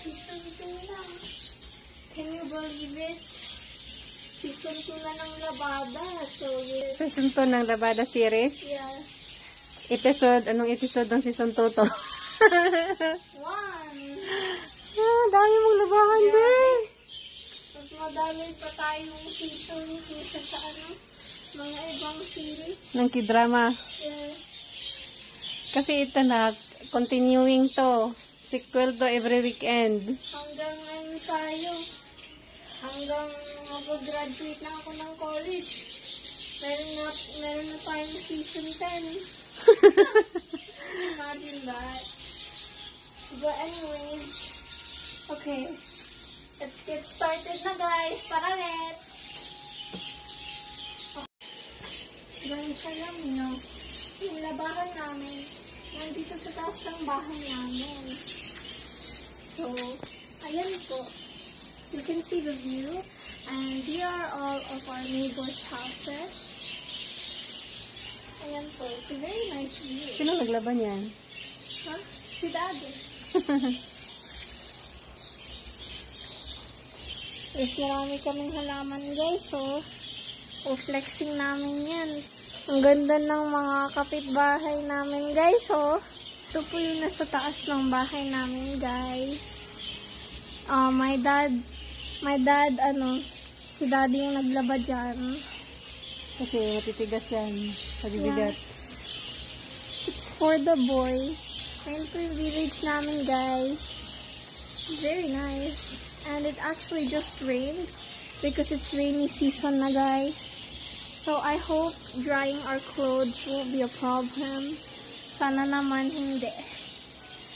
Season 2 na. Can you believe it? Season 2 na ng Labada. So, yes. Season 2 ng Labada series? Yes. Anong episode ng season 2 to? 1. Dami mong labahan, yeah. Mas madami pa tayong season kaysa sa mga ibang series. Ng K-drama. Yes. Kasi ito na, continuing to. Sequel to every weekend. Hanggang tayo. Hanggang mag-graduate na ako ng college. Meron na tayong season 10. Imagine that. But anyways, okay. Let's get started na, guys. Tara, let's. Guys, alam nyo, yung labahan namin, nandito sa taas ng bahay namin. So, ayan po. You can see the view. And here are all of our neighbors' houses. Ayan po. It's a very nice view. Sino naglaban yan? Huh? Si Daddy. Yes, marami kaming halaman, guys. So, flexing namin yan. Ang ganda ng mga kapitbahay namin, guys. So, ito po yung nasa taas ng bahay namin, guys. My dad, si Daddy yung naglaba dyan. Kasi matitigas yan. Pabibigat. Yes. It's for the boys. Ayan po yung village namin, guys. Very nice. And it actually just rained because it's rainy season na, guys. So I hope drying our clothes won't be a problem. Sana naman hindi.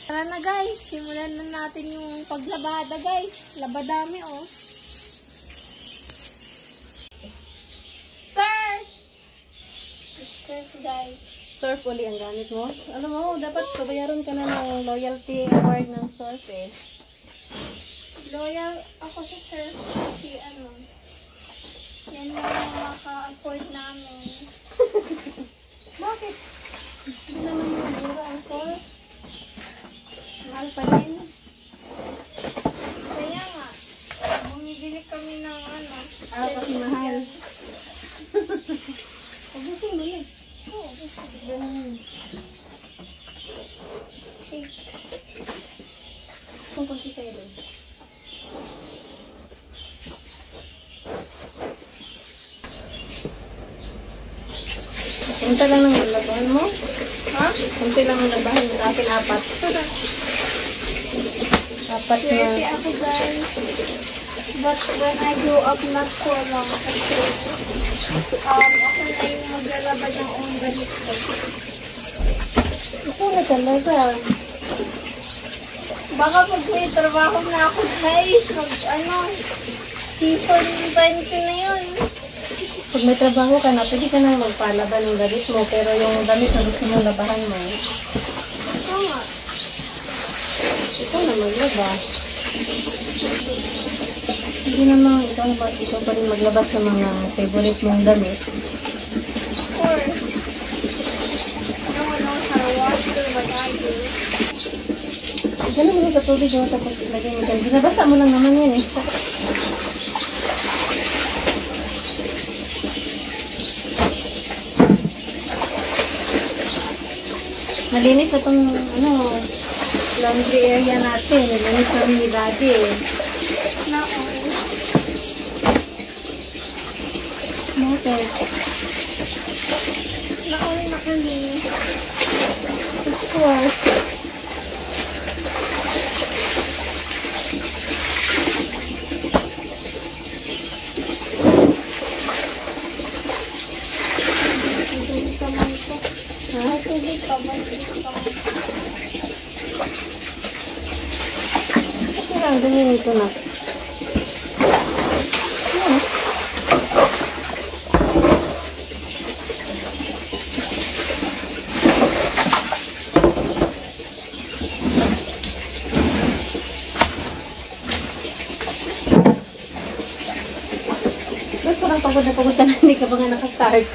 Tara na, guys. Simulan na natin yung paglabada, guys. Labadami, oh. Surf! Let's surf, guys. Surf uli ang gamit mo. Alam mo, dapat pabayaran ka na ng loyalty award ng surf eh. Loyal ako sa surf kasi yan lang maka-afford namin. Bakit? Hindi naman yung mura ang surf. Mahal pa din. Kaya nga, bumibili kami ng Kasi mahal. Ubusin mo yun. Oo, ubusin. Ganun. Shake. Kung kunti sa'yo doon. Kunti lang ang labahan mo? Ha? Kunti lang ang labahan mo. Akin 4. 4 na. Seriously ako, guys. But when I grow up, not for long. Kasi, ako na yung maglalabad ng own ganit ko. Ito na talaga. Baka pag may trabaho na ako, guys, season 20 na yun. Pag may trabaho ka na, pwede ka na magpalaban ng damit mo, pero yung damit na gusto mong labahan mo, Oo nga. ikaw na maglaba. Hindi naman ikaw pa rin maglabas sa mga favorite mong damit. Of course. No one knows how to wash them like I do. Ganun mo sa tubig mo, tapos ilagay mo dyan. Binabasa mo lang naman yan eh. Malinis na itong laundry area natin. Malinis kami ni Daddy eh. Bakit? Nakalinis. Of course. Ang dumi nito na. Ba't parang pagod ka na, hindi ka ba nga nakastart?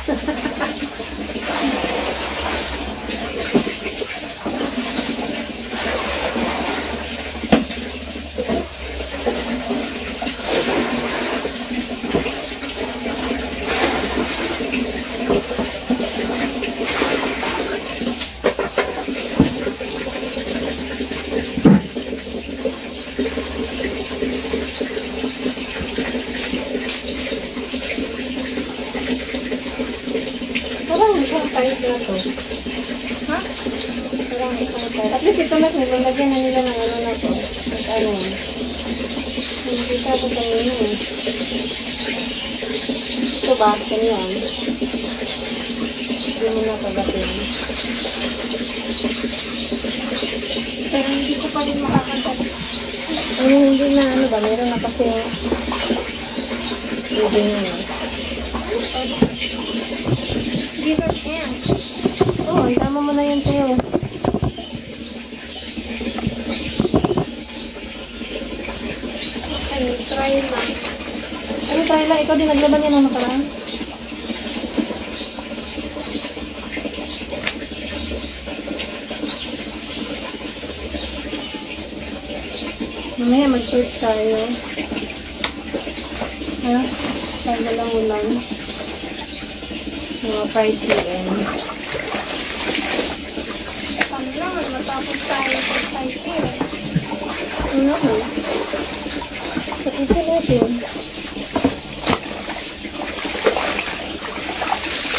At least ito na, nilagyan na nila ng ano na to. At ano, hindi ka ito kanina eh. Ito ba? Kanyan. Hindi mo na kagatin. Pero hindi ko pa rin makakagat. Ano, hindi na, ano ba? Meron na kasi hindi na. These are ants. Oo, itama mo na yan sa'yo. Okay, try lang. Ano tayo lang? Ikaw din naglaban yan ng nakaraan? Mamaya mag-search tayo. Ha? Tayo lang ulang. Mga 5 p.m. Kailangan matapos tayo sa 5 years. Ano ko? Tapos natin.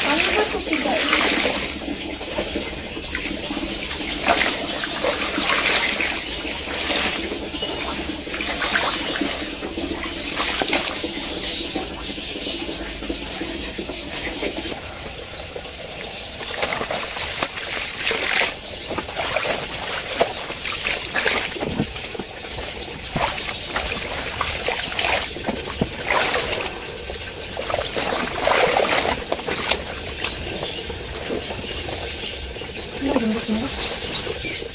Ano ba ito pigay?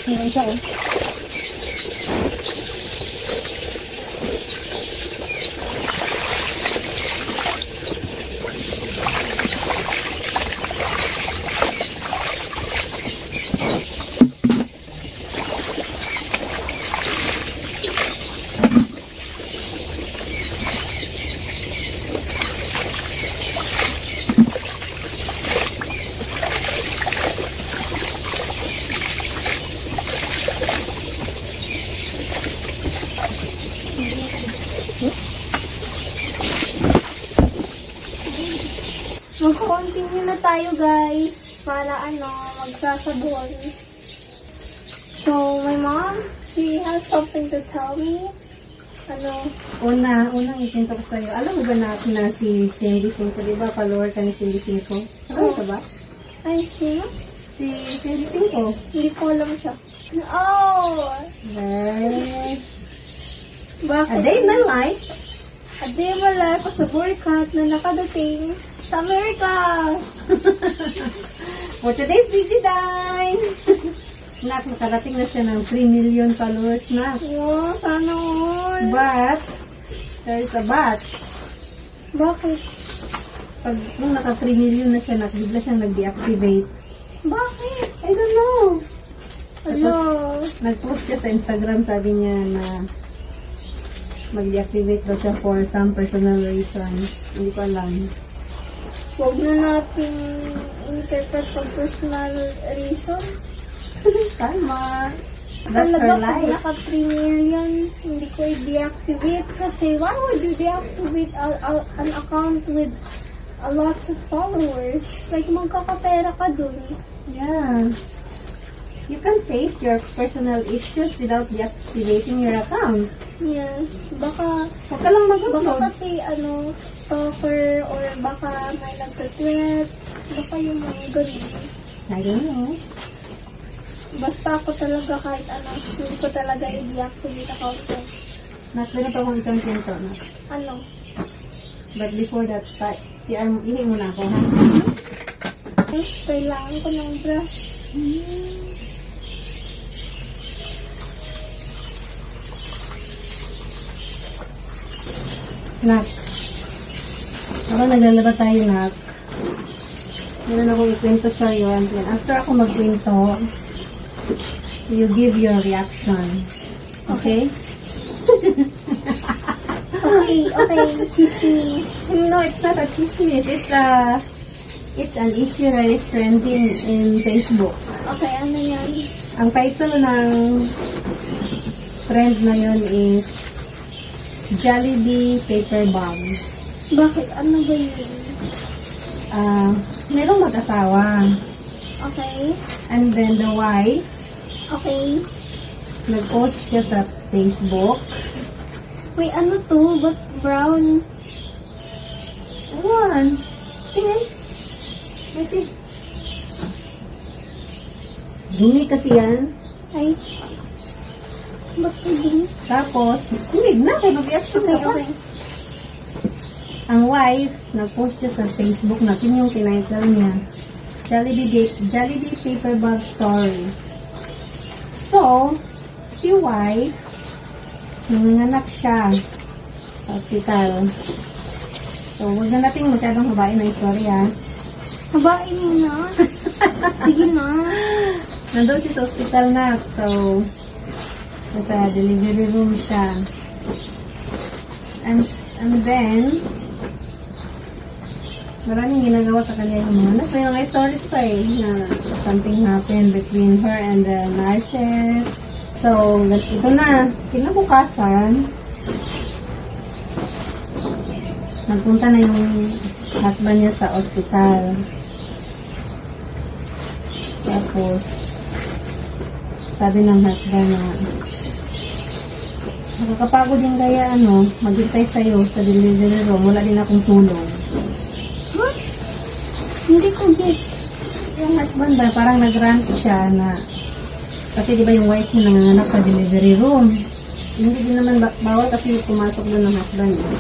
Hanggang siya oh. Mag-continue na tayo guys para magsasabon. So, my mom, she has something to tell me. Unang ikwento ko sa'yo. Alam mo ba na si Cindy Cinco, di ba? Follower ka ni Cindy Cinco. Alam ka ba? Ay, sino? Si Cindy Cinco. Hindi ko alam siya. Oh! Right. Bakit? A day in my life. A day in my life as a boycott na nakadating sa Amerika. For today's video, Day! Nakarating na siya ng 3 million followers na. Wow, sana all. But, there's a but. Bakit? Pag nung naka 3 million na siya, bigla siyang nag-deactivate. Bakit? I don't know. Hello. Tapos, nag-post siya sa Instagram, sabi niya na mag-deactivate daw siya for some personal reasons. Hindi ko alam. Huwag na natin interpret pag personal reason. Tama. That's her Talaga, pag life. naka 3 million, hindi ko i-deactivate kasi why would you deactivate an account with a lots of followers? Like, magkakapera ka dun. Yeah. You can face your personal issues without deactivating your account. Yes. Baka Huwag ka lang mag-upload. kasi, stalker or baka may nagka-threat. Baka yung mga ganun. I don't know. Basta ako talaga kahit hindi ko talaga i-deactivate account ko. Meron pa akong isang kwento na. Ano? But before that, CR mo, ihi mo na ako, ha? Kailangan ko ng brush. Nak. Habang naglalaba tayo, Nak. Meron akong ikwento sa'yo. And then after ako magkwento, you give your reaction. Okay? Okay, chismis. No, it's not a chismis. It's an issue that is trending in Facebook. Okay, ano yan? Ang title ng trend na yun is Jollibee Paper Bomb. Bakit? Ano ba yun? Merong mag-asawa. Okay. And then the wife Okay. Nag-post siya sa Facebook. Wait, ano to? Ba't brown? Ayan. Tingin. Kasi. Dumi kasi yan. Ay. Ba't hindi? Tapos, kumig na. Kaya mag-reaction ka pa. Ang wife, nag-post siya sa Facebook natin yung tinitle niya. Jollibee paper bag story. So, si wife, nanganganak siya sa ospital. So, huwag na natin masyadong habain na istorya. Habain mo na. Sige na. Nandun siya sa ospital na. So, nasa delivery room siya. And then, maraming ginagawa sa kanya yung mga anak. May mga stories pa na something happened between her and the nurses. So, ito na. Kinabukasan, nagpunta na yung husband niya sa ospital. Tapos, sabi ng husband na, nakakapagod din kaya maghintay sa'yo sa delivery room. Wala din akong tulong. What? Hindi ko gets. Yung husband ba, parang nag-rant siya na, kasi di ba yung wife niya nanganganak sa delivery room. Hindi din naman bawal kasi pumasok doon ng husband niya.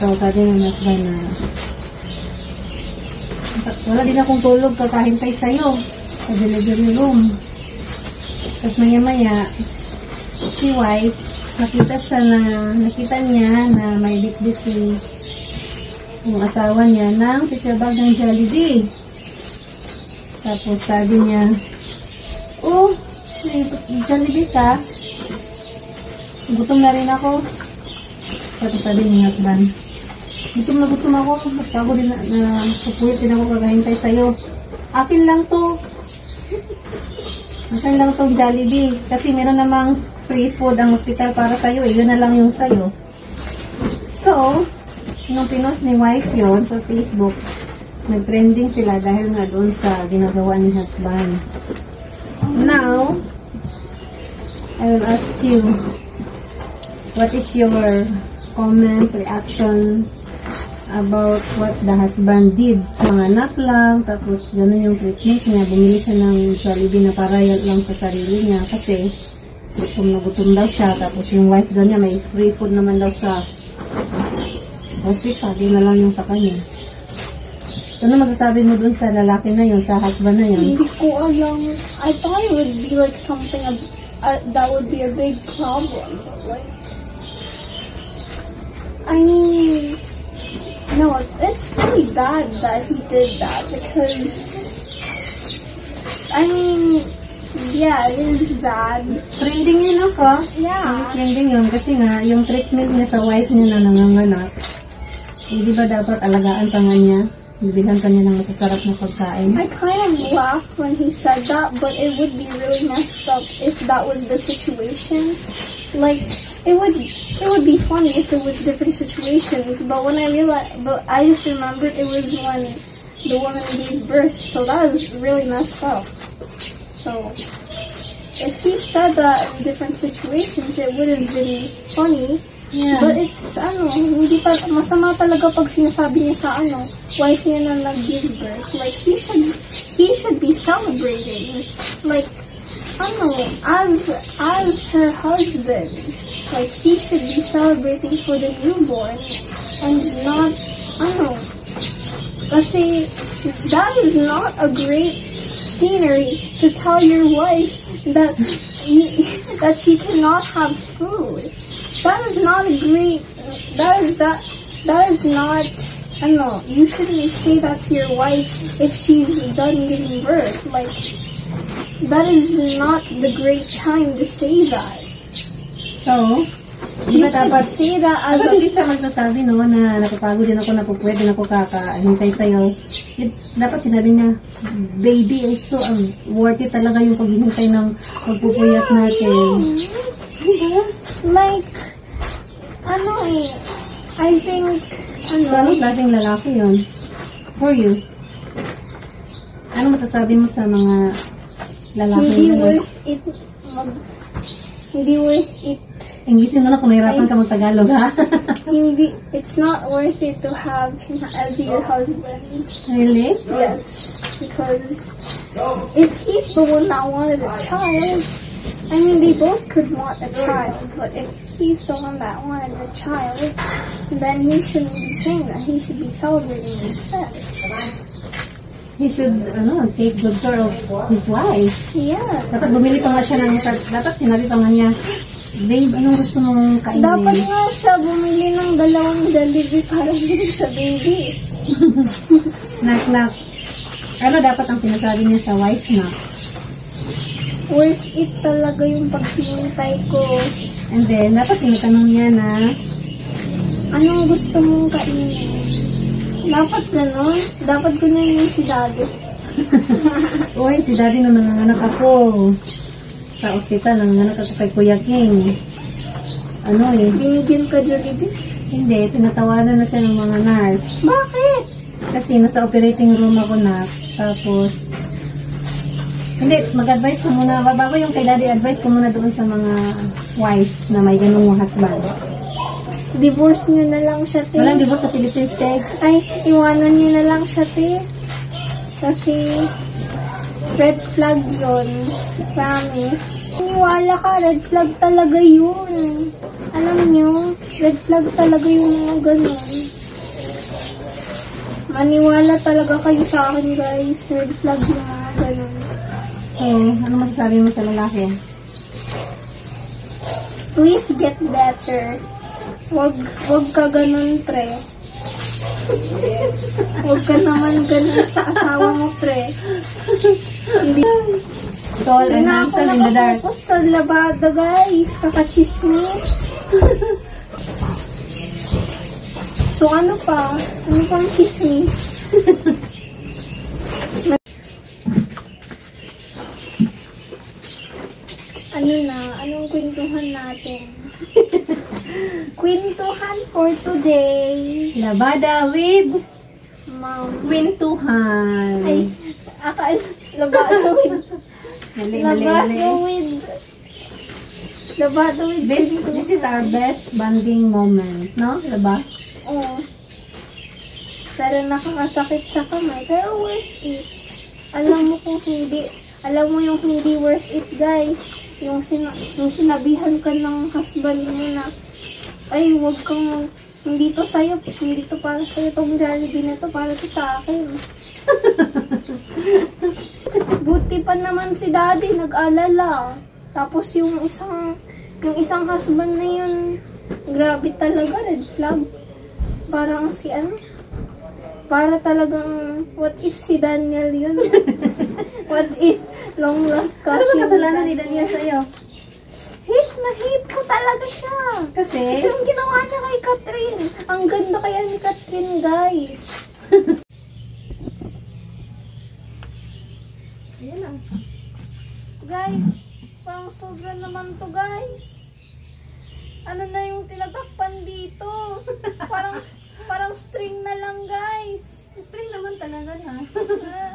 So, sabi ng husband na, wala din akong tulog kakahintay sa'yo sa delivery room. Tapos maya-maya, si wife, nakita niya na may bitbit yung asawa niya ng paper bag ng Jollibee. Tapos sabi niya, oh, may Jollibee ka? Gutom na rin ako. Tapos sabi niya husband, gutom ako. Pagod din na pupuyat din ako kagahintay sa'yo. Akin lang to. Akin lang tong Jollibee. Kasi meron namang free food ang hospital para sa'yo. Yun na lang yung sa'yo. So, nung pinost ni wife yon sa Facebook, nag-trending sila dahil nga doon sa ginagawa ni husband. Now, I will ask you, what is your comment, reaction about what the husband did? Mga anak lang, tapos gano'n yung treatment niya. Bumili siya ng Jollibee na para lang sa sarili niya kasi gutom na gutom daw siya. Tapos yung wife daw niya, may free food naman daw sa hospital. Di na lang yung sa kanya. Ano masasabi mo dun sa lalaki na yun, sa husband na yun? Hindi ko alam. I thought it would be like something that would be a big problem. Like, I mean, no, it's really bad that he did that because, I mean, yeah, it is bad. Trending yun ako. Yeah. Trending yun kasi nga, yung treatment niya sa wife niya na nanganganak, hindi ba dapat alagaan pa nga niya? Bibilhan ka niya ng masasarap na pagkain. I kind of laughed when he said that, but it would be really messed up if that was the situation. Like, it would be funny if it was different situations, but when I just remembered it was when the woman gave birth, so that was really messed up. So, if he said that in different situations, it would have been funny. Yeah. But it's, hindi pa, masama talaga pag sinasabi niya sa, wife niya na nag-give birth. Like, he should be celebrating. Like, as her husband, like, he should be celebrating for the newborn and not, kasi that is not a great scenery to tell your wife that she cannot have food. That is not a great, that is not, you shouldn't say that to your wife if she's done giving birth. Like, that is not the great time to say that. So, di ba dapat say that as dapat hindi siya magsasabi na napapagod din ako, napupwede na ako kakahintay sa'yo. Dapat sinabi niya, baby, so worth it talaga yung paghihintay ng pagpupuyat natin. Diba? Like, I think, So, anong klaseng lalaki yun? For you? Ano masasabi mo sa mga Lalaki Hindi yun. worth it. Hindi worth it. Inglesin mo na kung mahirapan ka mag-Tagalog, ha? Hindi, it's not worth it to have him as your husband. Really? Yes, because if he's the one that wanted a child, I mean, they both could want a child, but if he's the one that wanted a child, then he shouldn't be saying that. He should be celebrating instead. He should, take good care of his wife. Yeah. Dapat bumili pa nga siya ng, dapat sinabi pa nga niya, babe, anong gusto mong kainin? Dapat nga siya bumili ng 2 Jollibee para dun sa baby. Knock. Ano dapat ang sinasabi niya sa wife na? Worth it talaga yung paghinintay ko. And then, dapat tinatanong niya na, Anong gusto mong kainin? Dapat gano'n. Dapat ganyan si daddy. uy, si daddy nung nanganganak ako sa ospital, nanganganak ako kay Kuya King. Binigyan ka Jollibee? Hindi, tinatawanan na siya ng mga nurse. Bakit? Kasi nasa operating room ako na, tapos, hindi, mag-advise ko muna, bago yung kay daddy, advise ko muna doon sa mga wife na may ganung husband. Divorce nyo na lang siya, te. Walang divorce sa Philippines, te. Ay, iwanan nyo na lang siya, te. Kasi, red flag yon. Promise. Niwala ka, red flag talaga yun. Alam nyo, red flag talaga yung mga ganun. Maniwala talaga kayo sa akin, guys. Red flag yung mga ganun. So, ano masasabi mo sa lalaki? Please get better. Wag ka ganun, pre. Wag ka naman ganun sa asawa mo, pre. Hindi. Tall and Na ako handsome in the dark. nakafocus sa labada, guys. Kakachismis. So, ano pa? Ano pang chismis? Anong kwentuhan natin? Kwentuhan for today. Labada with Mom. kwentuhan. Ay, labada with Mali. This is our best bonding moment, no? Diba? Oo. Pero nakakasakit sa kamay. Pero worth it. Alam mo yung hindi worth it, guys. Yung sinabihan ka ng husband mo na, ay, wag kang, hindi to sa'yo, hindi to para sa'yo, itong Jollibee na to, para to sa akin. Buti pa naman si daddy, nag-alala. Tapos yung isang husband na yun, grabe talaga, red flag. Parang para talagang, what if si Daniel yun? What if long lost Ano cousin? ba kasalanan ni Daniel sa'yo? Hate ko talaga siya. Kasi yung ginawa niya kay Catherine. Ang ganda kaya ni Catherine, guys. Ayan lang. Guys, parang sobra naman to, guys. Ano na yung tinatakpan dito? Parang string na lang, guys. String naman talaga na. Ah,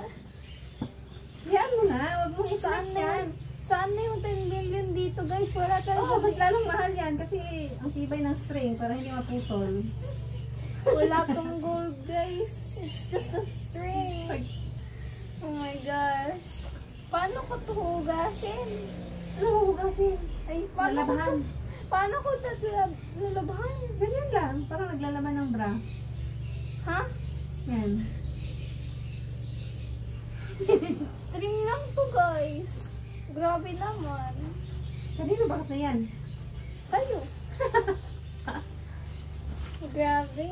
Yan mo na, huwag mong Saan ismach na yan. Saan na yung 10 million dito, guys? Wala talaga. Oo, mas lalong mahal yan kasi ang tibay ng string para hindi maputol. Wala tong gold, guys. It's just a string. Oh my gosh. Paano ko ito hugasin? Ano hugasin? Ay, Lalabahan. Paano ko lalabahan? Ganyan lang, parang naglalaman ng bra. Ha? Yan. String lang to, guys. Grabe naman. Kanino ba kasi yan? Sa'yo. Grabe.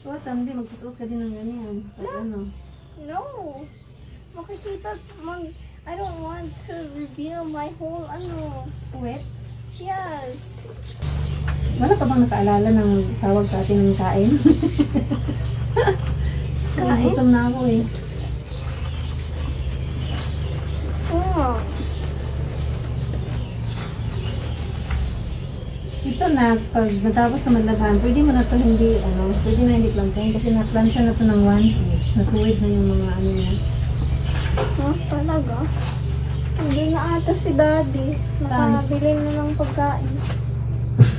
So, someday magsusuot ka din ng ganyan. Pag ano. No. Makikita, I don't want to reveal my whole, Wet? Yes. Wala ka bang nakaalala ng tawag sa atin ng kain? Kain? Gutom na ako eh. Oh. Ito na, pag natapos ka maglabahan, pwede mo na ito pwede na hindi plansyahin kasi na-plansya na ito ng once eh. Natuwid na yung mga ano niya. Ha? Talaga? Hindi na ata si daddy. Nakabili na ng pagkain.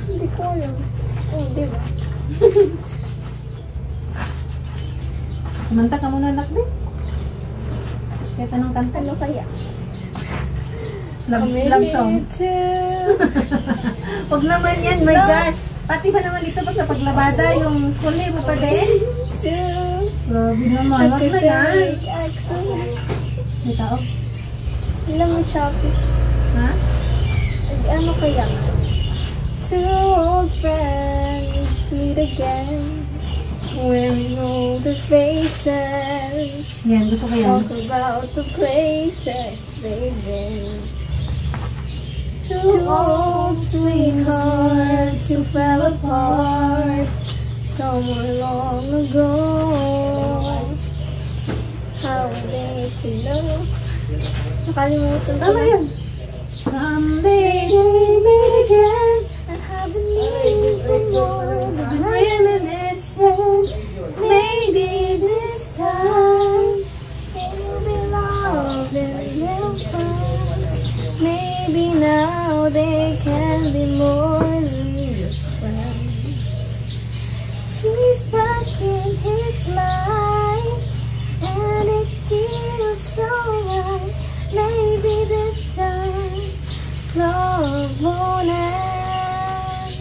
Hindi ko alam. Oh, di ba? Kumanta ka muna, anak, din. Kahit anong kanta. Ano kaya? Love song. Huwag naman yan, my gosh. Pati ba naman dito pa sa paglabada, yung school hair mo pa din? Grabe naman, wag na yan. May tao? Ilang may Shopee. Ha? Ano kaya? Two old friends meet again, wearing older faces. Yan, gusto ko yan. Talk about the places they've been. Two old sweethearts who fell apart somewhere long ago. How are they to know? Nakalimutan ko. Ano yan? Someday we meet again. I haven't needed for more than reminiscent. Maybe this time it'll be love and they'll find. Maybe now they can be more than just friends. She's back in his life and it feels so right. Maybe this time love won't end.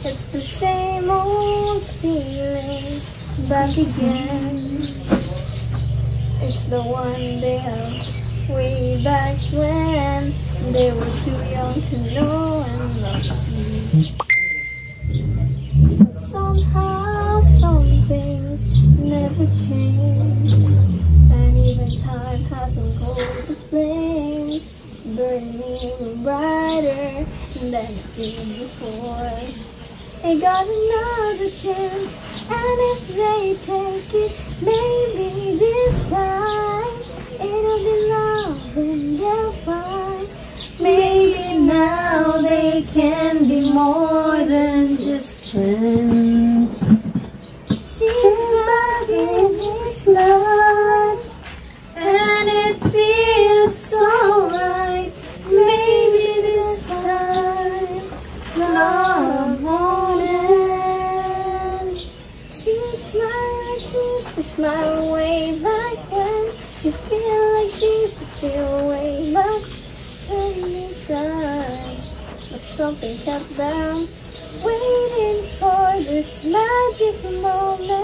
It's the same old feeling back again. It's the one they have way back when they were too young to know and love me. But somehow some things never change, and even time hasn't cooled the flames. It's burning brighter than it did before. They got another chance, and if they take it, maybe this time it'll be love and they'll find. Maybe now they can be more than just friends. She's back in his life, and it feels so right. Maybe this time love won't end. She used to smile way back when. Just feel like she used to feel way back when we tried. But something kept them waiting for this magic moment.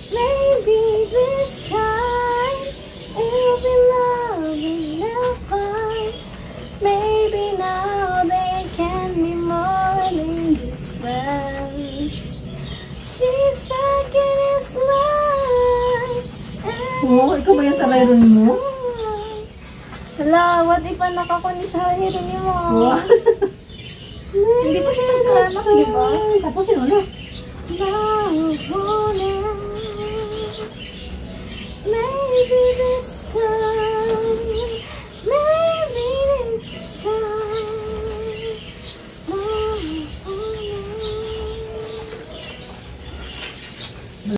Maybe this time it'll be love and they'll find. Maybe now they can be more than just friends. She's back in his life. Oh, ikaw ba yan sa mayroon mo? Hala, what if anak ako ni sa hero ni mo? Wow. Hindi pa siya nagkaanak, di ba? Tapos yun, ano? Love won't end.